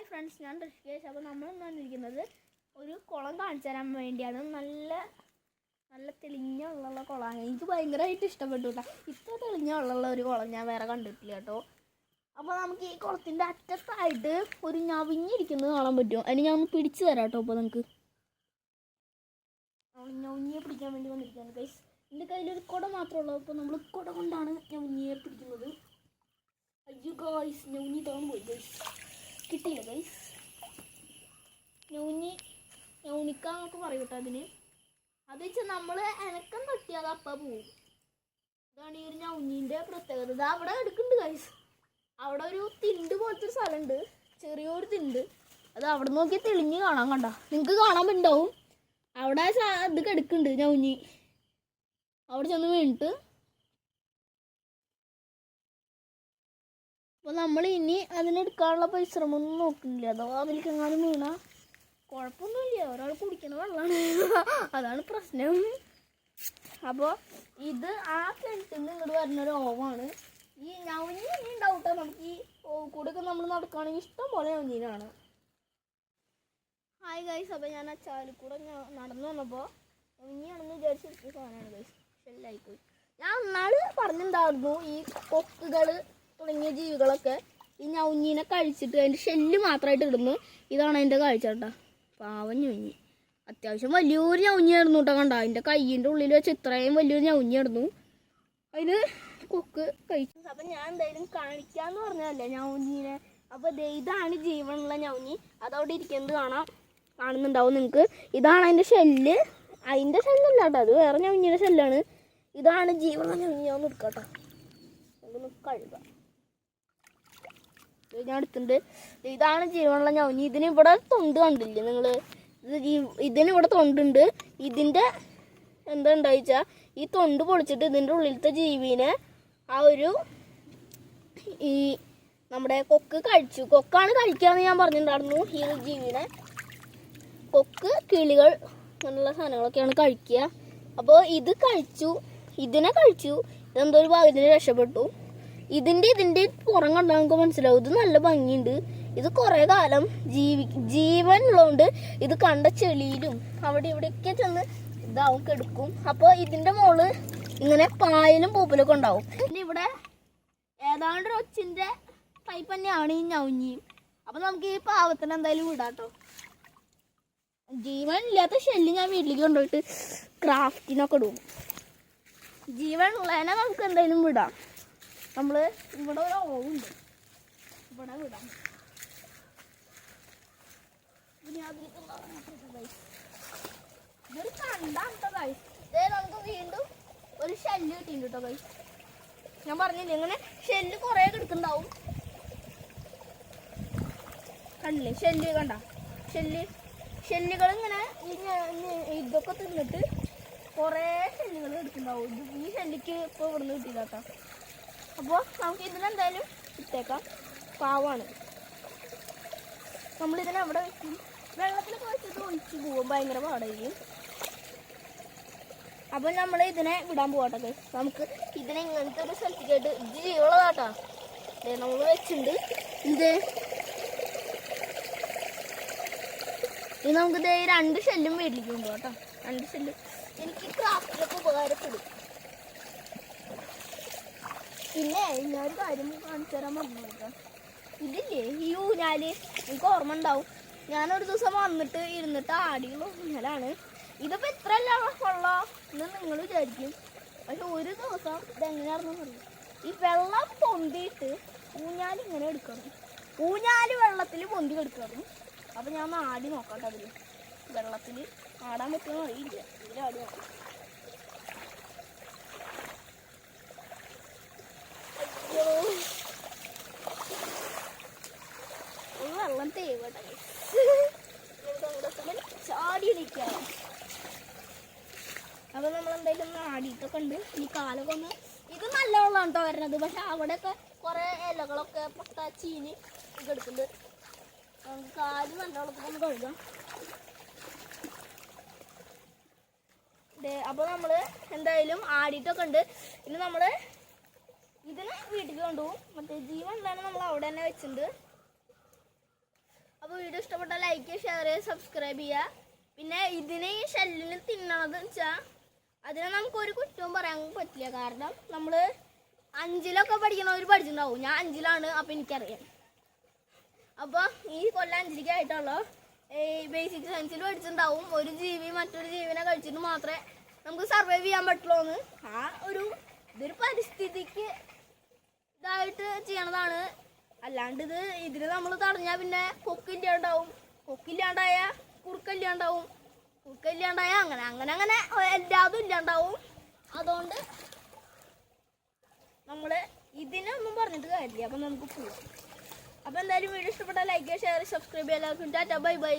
Friends, ഞാൻ ഋഷികേഷ്. അപ്പോൾ നമ്മൾ വന്നിരിക്കുന്നത് ഒരു കുളം കാണിച്ചു തരാൻ വേണ്ടിയാണ്. നല്ല നല്ല തെളിഞ്ഞ വെള്ളമുള്ള കുളമാണ്. എനിക്ക് ഭയങ്കരമായിട്ട് ഇഷ്ടപ്പെട്ടു കേട്ടോ. ഇത്ര തെളിഞ്ഞ വെള്ളമുള്ള ഒരു കുളം ഞാൻ വേറെ കണ്ടിട്ടില്ല കേട്ടോ. അപ്പോൾ നമുക്ക് ഈ കുളത്തിൻ്റെ അറ്റത്തായിട്ട് ഒരു ഞവിഞ്ഞിരിക്കുന്നത് കാണാൻ പറ്റും. അതിന് ഞാൻ ഒന്ന് പിടിച്ചു തരാം കേട്ടോ. അപ്പോൾ നമുക്ക് ഞവിഞ്ഞിയെ പിടിക്കാൻ വേണ്ടി വന്നിരിക്കുകയാണ് ഗൈസ്. എൻ്റെ കയ്യിലൊരു കുട മാത്രമേ ഉള്ളൂ. അപ്പോൾ നമ്മൾ കുട കൊണ്ടാണ് ഞവിഞ്ഞിയെ പിടിക്കുന്നത്. അയ്യോ ഗൈസ്, ഞവിഞ്ഞി തോന്നു പോയി ഗൈസ്. കിട്ടിയില്ല ഗൈസ്. ഞൗണിക്കാന്നൊക്കെ പറയും കേട്ടോ അതിന്. അത് വെച്ചാൽ നമ്മൾ അനക്കം തട്ടിയാൽ അത് അപ്പം പോവും. ഇതാണ് ഈ ഒരു ഞൗഞ്ഞീൻ്റെ പ്രത്യേകത. ഇത് അവിടെ എടുക്കുന്നുണ്ട് ഗൈസ്. അവിടെ ഒരു തിണ്ട് പോലത്തെ ഒരു സ്ഥലമുണ്ട്, ചെറിയൊരു തിണ്ട്. അത് അവിടെ നോക്കി തെളിഞ്ഞ് കാണാൻ കണ്ട നിങ്ങൾക്ക് കാണാൻ പറ്റുണ്ടാവും. അവിടെ ഇത് കിടക്കുന്നുണ്ട് ഞൗഞ്ഞി. അവിടെ ചെന്ന് വീണിട്ട് അപ്പോൾ നമ്മൾ ഇനി അതിനെടുക്കാനുള്ള പരിശ്രമമൊന്നും നോക്കുന്നില്ല. അതോ അതിലേക്ക് എങ്ങാനും വീണാൽ കുഴപ്പമൊന്നുമില്ല, ഒരാൾ കുടിക്കണ വെള്ളമാണ്. അതാണ് പ്രശ്നം. അപ്പോൾ ഇത് ആ കിണറ്റിൽ നിന്ന് ഇങ്ങോട്ട് വരുന്നൊരു ഓവാണ്. ഈ ഞവഞ്ഞി ഇനി ഉണ്ടാവട്ടെ. നമുക്ക് ഈ കൂടെയൊക്കെ നമ്മൾ നടക്കുകയാണെങ്കിൽ ഇഷ്ടം പോലെ ഞവഞ്ഞീനാണ്. Hi guys. അപ്പോൾ ഞാൻ ആ ചാലിൽ കൂടെ നടന്നു വന്നപ്പോൾ ഞവഞ്ഞിയാണെന്ന് വിചാരിച്ചിരിക്കുന്ന സാധനമാണ് ഗൈസ്. ഷെല്ലായിപ്പോയി. ഞാൻ ഒന്നാൾ പറഞ്ഞിട്ടുണ്ടായിരുന്നു ഈ കൊക്കുകൾ തുടങ്ങിയ ജീവികളൊക്കെ ഈ ഞവഞ്ഞീനെ കഴിച്ചിട്ട് അതിൻ്റെ ഷെല്ല് മാത്രമായിട്ട് ഇടുന്നു. ഇതാണ് അതിൻ്റെ കാഴ്ച കേട്ടോ. പാവം ഞവഞ്ഞി. അത്യാവശ്യം വലിയൊരു ഞവഞ്ഞിയായിരുന്നു കേട്ടോ. കണ്ട അതിൻ്റെ കയ്യിൻ്റെ ഉള്ളിൽ വെച്ച് ഇത്രയും വലിയൊരു ഞവഞ്ഞിയായിരുന്നു. അതിന് കൊക്ക് കഴിച്ചു. അപ്പം ഞാൻ എന്തായാലും കാണിക്കാമെന്ന് പറഞ്ഞതല്ലേ ഞവഞ്ഞീനെ. അപ്പോൾ ഇതാണ് ജീവനുള്ള ഞവഞ്ഞി. അതവിടെ ഇരിക്കുന്നത് കാണുന്നുണ്ടാവും നിങ്ങൾക്ക്. ഇതാണ് അതിൻ്റെ ഷെല്ല്. അതിൻ്റെ ഷെല്ലല്ല കേട്ടോ, അത് വേറെ ഞവഞ്ഞിയുടെ ഷെല്ലാണ്. ഇതാണ് ജീവനുള്ള ഞവഞ്ഞി. ഞാൻ എടുക്കാം കേട്ടോ. നമുക്കൊന്ന് കഴുകാം. ഞാൻ എടുത്തിട്ടുണ്ട്. ഇതാണ് ജീവനുള്ള ഞവഞ്ഞി. ഇതിനിവിടെ തൊണ്ട് കണ്ടില്ലേ നിങ്ങൾ? ഇതിനിവിടെ തൊണ്ടുണ്ട്. ഇതിൻ്റെ എന്താ ഉണ്ടായിച്ചാൽ ഈ തൊണ്ട് പൊളിച്ചിട്ട് ഇതിൻ്റെ ഉള്ളിലത്തെ ജീവിനെ ഈ നമ്മുടെ കൊക്ക് കഴിച്ചു. കൊക്കാണ് കഴിക്കാമെന്ന് ഞാൻ പറഞ്ഞിട്ടുണ്ടായിരുന്നു. ഈ ജീവിനെ കൊക്ക്, കിളികൾ അങ്ങനെയുള്ള സാധനങ്ങളൊക്കെയാണ് കഴിക്കുക. അപ്പോൾ ഇത് കഴിച്ചു, ഇതിനെ കഴിച്ചു. ഇതെന്തോ ഒരു ഭാഗത്തിന് രക്ഷപ്പെട്ടു. ഇതിൻ്റെ പുറം കണ്ടാൽ നമുക്ക് മനസ്സിലാവും. ഇത് നല്ല ഭംഗിയുണ്ട്. ഇത് കുറേ കാലം ജീവൻ ഉള്ളതുകൊണ്ട് ഇത് കണ്ട ചെളിയിലും അവിടെ ഇവിടെയൊക്കെ ചെന്ന് ഇതാവും കെടുക്കും. അപ്പോൾ ഇതിൻ്റെ മോള് ഇങ്ങനെ പായലും പൂപ്പലൊക്കെ ഉണ്ടാവും. പിന്നെ ഇവിടെ ഏതാണ്ട് ഒരു ഒച്ചിൻ്റെ ടൈപ്പ് തന്നെയാണ് ഈ ഞവഞ്ഞിയും. അപ്പോൾ നമുക്ക് ഈ പാവത്തിന് എന്തായാലും വിടാം കേട്ടോ. ജീവൻ ഇല്ലാത്ത ഷെല്ല് ഞാൻ വീട്ടിലേക്ക് കൊണ്ടുപോയിട്ട് ക്രാഫ്റ്റിനൊക്കെ ഇടും. ജീവൻ ഉള്ളതിനെ നമുക്ക് എന്തായാലും വിടാം. നമ്മൾ ഇവിടെ ഒരു ഓവുണ്ട്, ഇവിടെ വിടാം. ഇതൊരു കണ്ടാട്ടോ ഗൈസ്. നമുക്ക് വീണ്ടും ഒരു ഷെല്ല് കിട്ടിയിട്ടുണ്ട് കേട്ടോ ഗൈസ്. ഞാൻ പറഞ്ഞില്ലേ ഇങ്ങനെ ഷെല്ല് കുറേ കിടക്കുന്നുണ്ടാവും. കണ്ടില്ലേ ഷെല്ല്? കണ്ട ഷെല്ലുകൾ ഇങ്ങനെ ഇതൊക്കെ തിന്നിട്ട് കുറേ ഷെല്ലുകൾ എടുക്കുന്നുണ്ടാവും. ഈ ഷെല്ലിക്ക് ഇപ്പോൾ ഇവിടുന്ന് കിട്ടിയില്ല കേട്ടോ. അപ്പോൾ നമുക്ക് ഇതിനെന്തായാലും ഇട്ടേക്കാം. പാവാണ്. നമ്മളിതിനെ അവിടെ വെക്കും. വെള്ളത്തിൽ വെച്ചിട്ട് ഒഴിച്ച് പോവും. ഭയങ്കര പാടായിരിക്കും. അപ്പം നമ്മൾ ഇതിനെ വിടാൻ പോകട്ടെ. നമുക്ക് ഇതിനെ ഇങ്ങനത്തെ ഒരു സ്ഥലത്തേക്കായിട്ട് ജീവളതാട്ടാ നമ്മൾ വെച്ചിട്ടുണ്ട്. ഇത് നമുക്ക് ഇതേ 2 ഷെല്ലും വീട്ടിലേക്ക് കൊണ്ടുപോകാം കേട്ടോ. 2 ഷെല്ലും എനിക്ക് ക്രാഫ്റ്റിലൊക്കെ ഉപകാരപ്പെടും. പിന്നെ ഞാനൊരു കാര്യം കാണിച്ചു തരാൻ പറഞ്ഞു കേട്ടോ. ഇതില്ലേ ഈ ഊഞ്ഞാല്, എനിക്ക് ഓർമ്മ ഉണ്ടാവും. ഞാനൊരു ദിവസം വന്നിട്ട് ഇരുന്നിട്ട് ആടിയുള്ള ഊഞ്ഞാലാണ്. ഇതിപ്പോൾ ഇത്ര എല്ലാം കൊള്ളോ എന്ന് നിങ്ങൾ വിചാരിക്കും. പക്ഷെ ഒരു ദിവസം ഇതെങ്ങനെയാണെന്ന് പറയും. ഈ വെള്ളം പൊന്തിയിട്ട് ഊഞ്ഞാലിങ്ങനെ എടുക്കണം. ഊഞ്ഞാല് വെള്ളത്തിൽ പൊന്തി എടുക്കണം. അപ്പം ഞാൻ ഒന്ന് ആടി നോക്കാം. അതിൽ വെള്ളത്തിൽ ആടാൻ പറ്റുമെന്ന് അറിയില്ല. ഇതിൽ ആടി നോക്കാം. അയ്യോ, ഒരു വെള്ളം തേവട്ടെ. ചാടി ഇടിക്കാം. അപ്പോൾ നമ്മളെന്തായാലും ആടിയിട്ടൊക്കെ ഉണ്ട്. ഈ കാലൊക്കെ ഒന്ന് ഇത് നല്ല വെള്ളമാണ് കേട്ടോ വരുന്നത്. പക്ഷെ അവിടെയൊക്കെ കുറേ ഇലകളൊക്കെ പൊട്ട ചീനി ഒക്കെ എടുക്കുന്നുണ്ട്. നമുക്ക് കാല് നല്ല വെള്ളത്തിൽ ഒന്ന് കഴുകാം. അപ്പോൾ നമ്മൾ എന്തായാലും ആടിയിട്ടൊക്കെ ഉണ്ട്. ഇനി നമ്മൾ ഇതിനെ വീട്ടിൽ കൊണ്ടുപോകും. മറ്റേ ജീവൻ ഉണ്ടായാലും നമ്മൾ അവിടെ തന്നെ വെച്ചിട്ടുണ്ട്. വീഡിയോ ഇഷ്ടപ്പെട്ടാൽ ലൈക്ക്, ഷെയർ ചെയ്യുക, സബ്സ്ക്രൈബ് ചെയ്യുക. പിന്നെ ഇതിനെ ഈ ഷെല്ലിന് തിന്നണത് വെച്ചാൽ അതിനെ നമുക്കൊരു കുറ്റവും പറയാൻ പറ്റില്ല. കാരണം നമ്മൾ 5-ലൊക്കെ പഠിക്കണവർ പഠിച്ചിട്ടുണ്ടാവും. ഞാൻ 5-ലാണ്, അപ്പം എനിക്കറിയാം. അപ്പോൾ ഈ കൊല്ലം 5-ലേക്ക് ആയിട്ടുള്ളൂ. ഈ ബേസിക് സയൻസിൽ പഠിച്ചിട്ടുണ്ടാവും ഒരു ജീവി മറ്റൊരു ജീവിനെ കഴിച്ചിട്ട് മാത്രമേ നമുക്ക് സർവൈവ് ചെയ്യാൻ പറ്റുള്ളൂ എന്ന്. ഇതൊരു പരിസ്ഥിതിക്ക് ഇതായിട്ട് ചെയ്യണതാണ്. അല്ലാണ്ട് ഇതിന് നമ്മൾ തടഞ്ഞാൽ പിന്നെ കൊക്കില്ലാണ്ടാവും, കൊക്കില്ലാണ്ടായ കുറുക്കല്ലാണ്ടാവും, കുറുക്കല്ലാണ്ടായ അങ്ങനെ എല്ലാതും ഇല്ലാണ്ടാവും. അതുകൊണ്ട് നമ്മൾ ഇതിനൊന്നും പറഞ്ഞിട്ട് കാര്യമില്ല. അപ്പം നമുക്ക് പോവാം. അപ്പോൾ എന്തായാലും വീഡിയോ ഇഷ്ടപ്പെട്ടാൽ ലൈക്ക്, ഷെയർ, സബ്സ്ക്രൈബ് ചെയ്യുക. എല്ലാവർക്കും ടാറ്റ, ബൈ ബൈ.